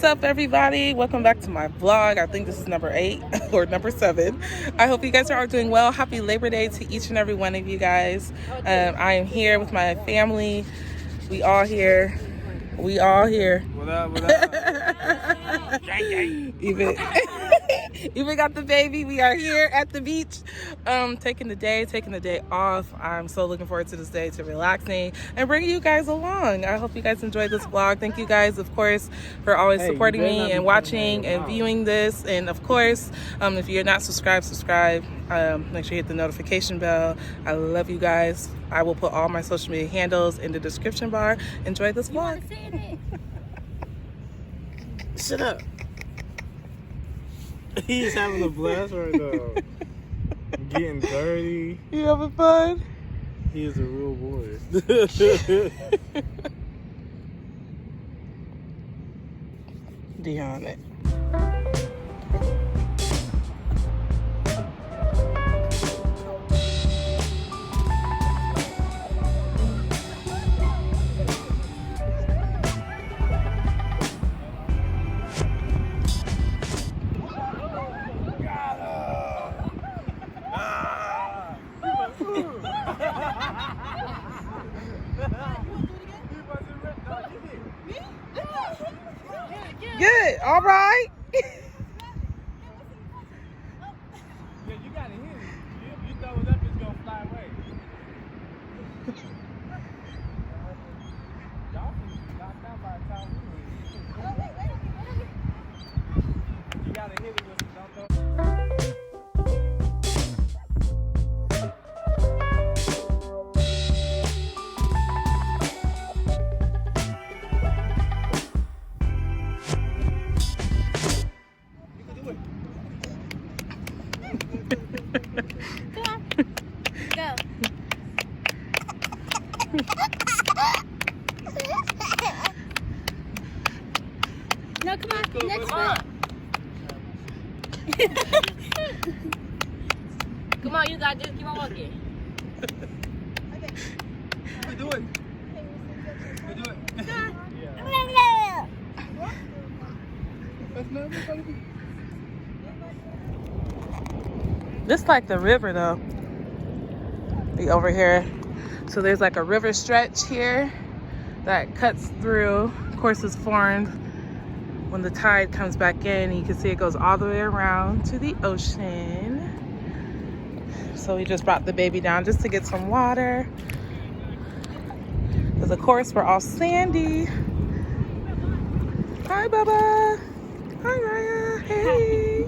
What's up, everybody? Welcome back to my vlog. I think this is number 8 or number 7. I hope you guys are all doing well. Happy Labor Day to each and every one of you guys. I am here with my family. We all here. What up, what up? Even got the baby. We are here at the beach, taking the day off. I'm so looking forward to this day, to relaxing and bringing you guys along. I hope you guys enjoyed this vlog. Thank you guys, of course, for always supporting me and watching and viewing this. And of course, if you're not subscribed, subscribe. Make sure you hit the notification bell. I love you guys. I will put all my social media handles in the description bar. Enjoy this vlog. Shut up. He's having a blast right now. Getting dirty. You having fun? He is a real boy. Dion it. Good. All right. Yeah, you gotta hit it. You throw it up, it's gonna fly away. Y'all can knock out by the time we You gotta hit it with some don't throw. No, come on. Next one. Come on, you got this. Keep on walking. Okay. We do it. We do it. This like the river though. Be over here. So there's like a river stretch here that cuts through. Of course, it's formed when the tide comes back in. You can see it goes all the way around to the ocean. So we just brought the baby down just to get some water. Because of course we're all sandy. Hi, Bubba. Hi, Raya. Hey.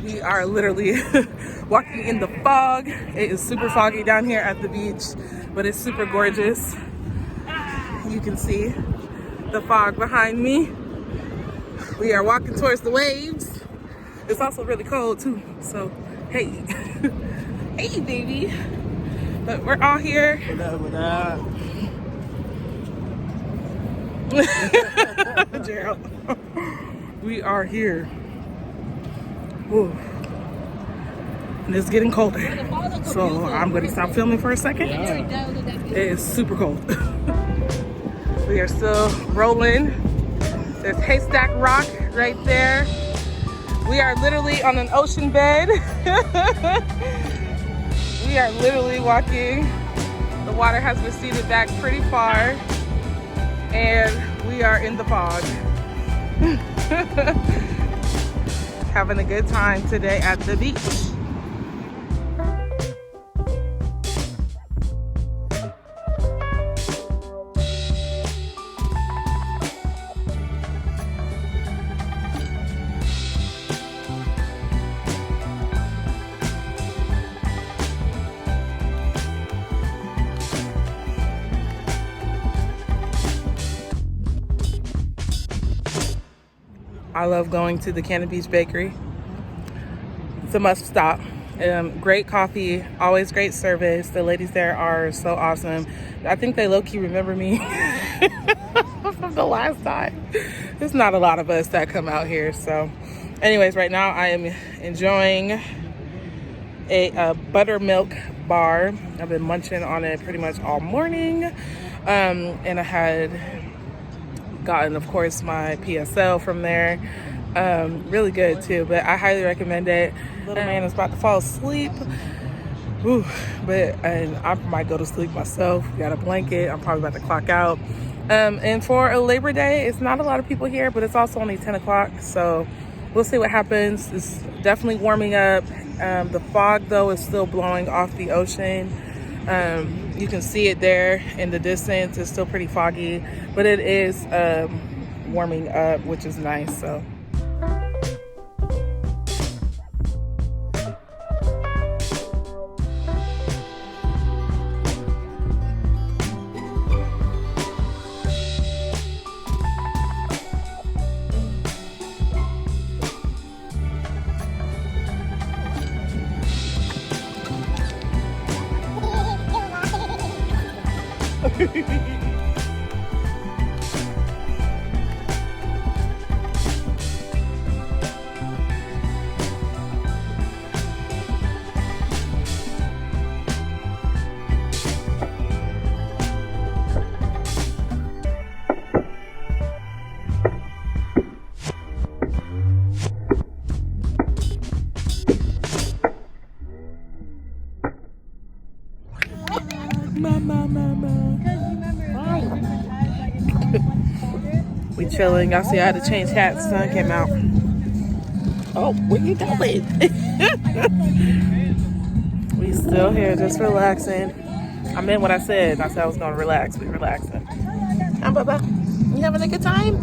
We are literally walking in the fog. It is super foggy down here at the beach, but it's super gorgeous. You can see the fog behind me. We are walking towards the waves. It's also really cold too, so hey. Hey, baby. But we're all here. What up? Gerald. We are here. Ooh. And it's getting colder, so I'm going to stop filming for a second. It is super cold. We are still rolling. There's Haystack Rock right there. We are literally on an ocean bed. We are literally walking. The water has receded back pretty far, and we are in the fog. Having a good time today at the beach. I love going to the Cannon Beach Bakery. It's a must stop. Great coffee, always great service. The ladies there are so awesome. I think they low-key remember me from the last time. There's not a lot of us that come out here. So anyways, right now I am enjoying a buttermilk bar. I've been munching on it pretty much all morning. And I had gotten, of course, my PSL from there. Really good too, but I highly recommend it. Little man is about to fall asleep. Whew. And I might go to sleep myself. Got a blanket. I'm probably about to clock out. And for a Labor Day, it's not a lot of people here, but it's also only 10 o'clock. So we'll see what happens. It's definitely warming up. The fog, though, is still blowing off the ocean. You can see it there in the distance. It's still pretty foggy, but it is warming up, which is nice. So. We chilling. Y'all see I had to change hats. Sun came out. Oh, where you going? We still here, just relaxing. I meant what I said. I said I was gonna relax. We relaxing. Hi, Bubba. You having a good time?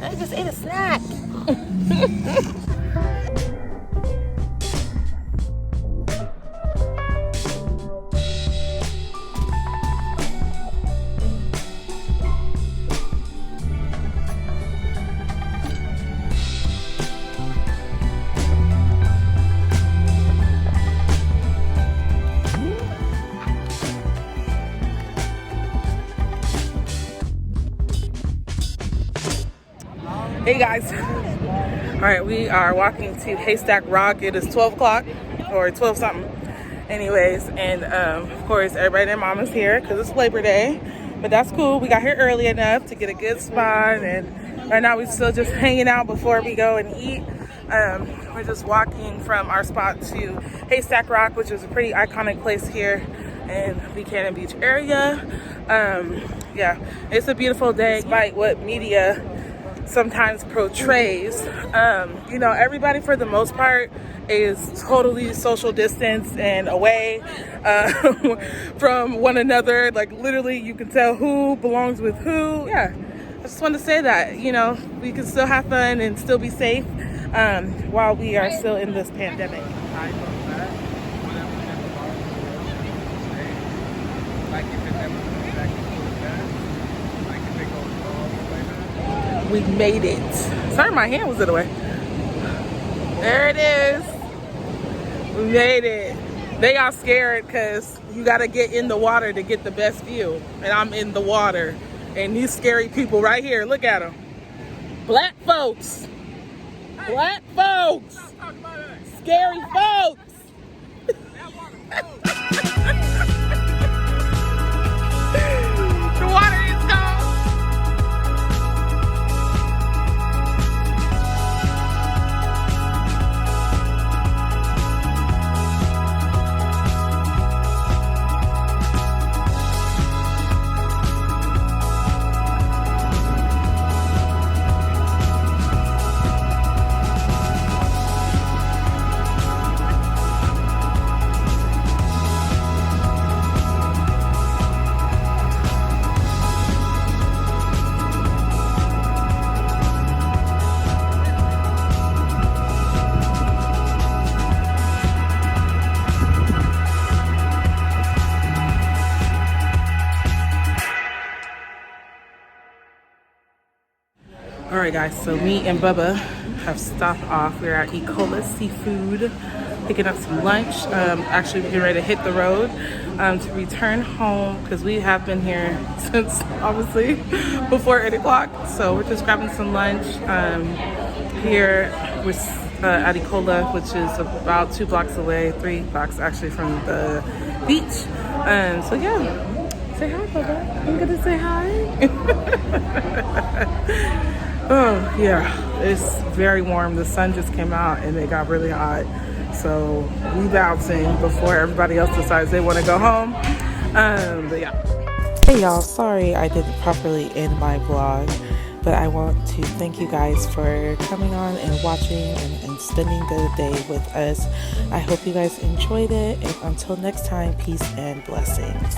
I just ate a snack. Hey guys. All right, we are walking to Haystack Rock. It is 12 o'clock or 12 something. Anyways, and of course, everybody and their mama's here because it's Labor Day. But that's cool. We got here early enough to get a good spot. And right now we're still just hanging out before we go and eat. We're just walking from our spot to Haystack Rock, which is a pretty iconic place here in Buchanan Beach area. Yeah, it's a beautiful day despite what media sometimes portrays. You know, everybody for the most part is totally social distance and away from one another. Like literally you can tell who belongs with who. Yeah, I just want to say that, you know, we can still have fun and still be safe while we are still in this pandemic. We made it. Sorry, my hand was in the way. There it is. We made it. They got scared because you got to get in the water to get the best view. And I'm in the water. And these scary people right here, look at them. Black folks. Black folks. Scary folks. The water is cold. All right, guys, so me and Bubba have stopped off. We're at Ecola Seafood picking up some lunch. Actually, we're getting ready to hit the road to return home because we have been here since obviously before 8 o'clock. So we're just grabbing some lunch here with at Icola, which is about 2 blocks away, 3 blocks actually from the beach. So yeah, say hi, Bubba. I'm gonna say hi. Oh yeah, it's very warm. The sun just came out and it got really hot. So we bouncing before everybody else decides they want to go home. But yeah. Hey y'all, sorry I didn't properly end my vlog, but I want to thank you guys for coming on and watching and spending the day with us. I hope you guys enjoyed it, and until next time, peace and blessings.